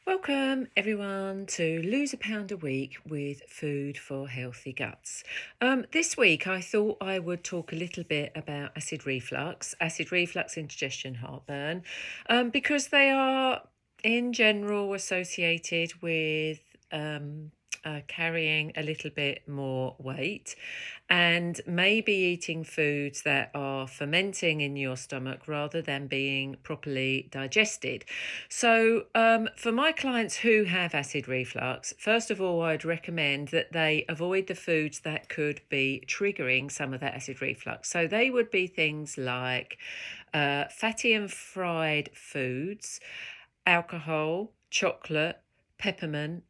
Welcome everyone to Lose a Pound a Week with Food for Healthy Guts. This week I thought I would talk a little bit about acid reflux, indigestion, heartburn, because they are in general associated with carrying a little bit more weight and maybe eating foods that are fermenting in your stomach rather than being properly digested. So, for my clients who have acid reflux, first of all, I'd recommend that they avoid the foods that could be triggering some of that acid reflux. So, they would be things like fatty and fried foods, alcohol, chocolate, peppermint,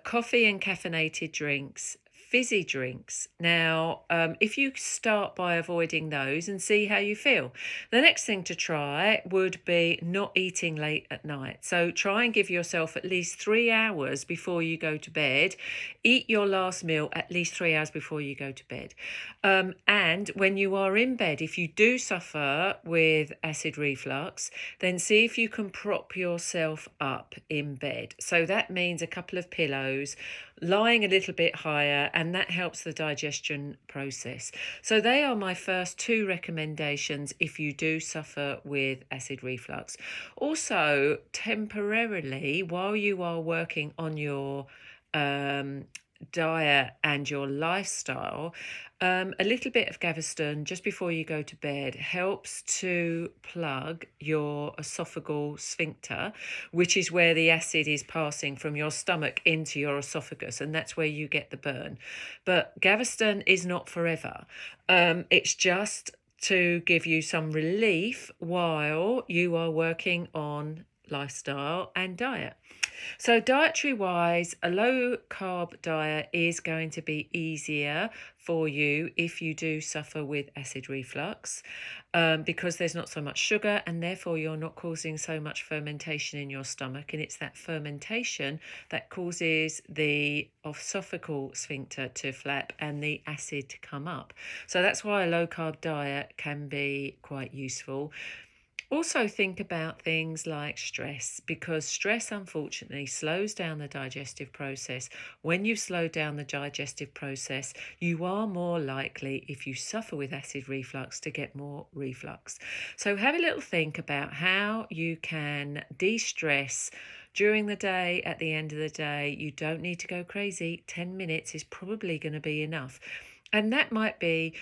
coffee and caffeinated drinks, fizzy drinks. Now, if you start by avoiding those and see how you feel, the next thing to try would be not eating late at night. So try and give yourself at least 3 hours before you go to bed. Eat your last meal at least 3 hours before you go to bed. And when you are in bed, if you do suffer with acid reflux, then see if you can prop yourself up in bed. So that means a couple of pillows, lying a little bit higher, and that helps the digestion process. So they are my first two recommendations if you do suffer with acid reflux. Also, temporarily, while you are working on your diet and your lifestyle, a little bit of Gaviscon just before you go to bed helps to plug your esophageal sphincter, which is where the acid is passing from your stomach into your esophagus, and that's where you get the burn. But Gaviscon is not forever. It's just to give you some relief while you are working on lifestyle and diet. So, dietary wise, a low carb diet is going to be easier for you if you do suffer with acid reflux, because there's not so much sugar and therefore you're not causing so much fermentation in your stomach. And it's that fermentation that causes the esophageal sphincter to flap and the acid to come up. So, that's why a low carb diet can be quite useful. Also, think about things like stress, because stress, unfortunately, slows down the digestive process. When you slow down the digestive process, you are more likely, if you suffer with acid reflux, to get more reflux. So, have a little think about how you can de stress during the day, at the end of the day. You don't need to go crazy. 10 minutes is probably going to be enough. And that might be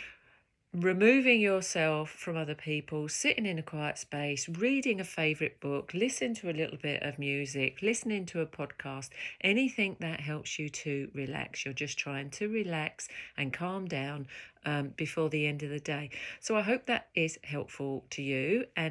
removing yourself from other people, sitting in a quiet space, reading a favourite book, listen to a little bit of music, listening to a podcast, anything that helps you to relax. You're just trying to relax and calm down before the end of the day. So I hope that is helpful to you. And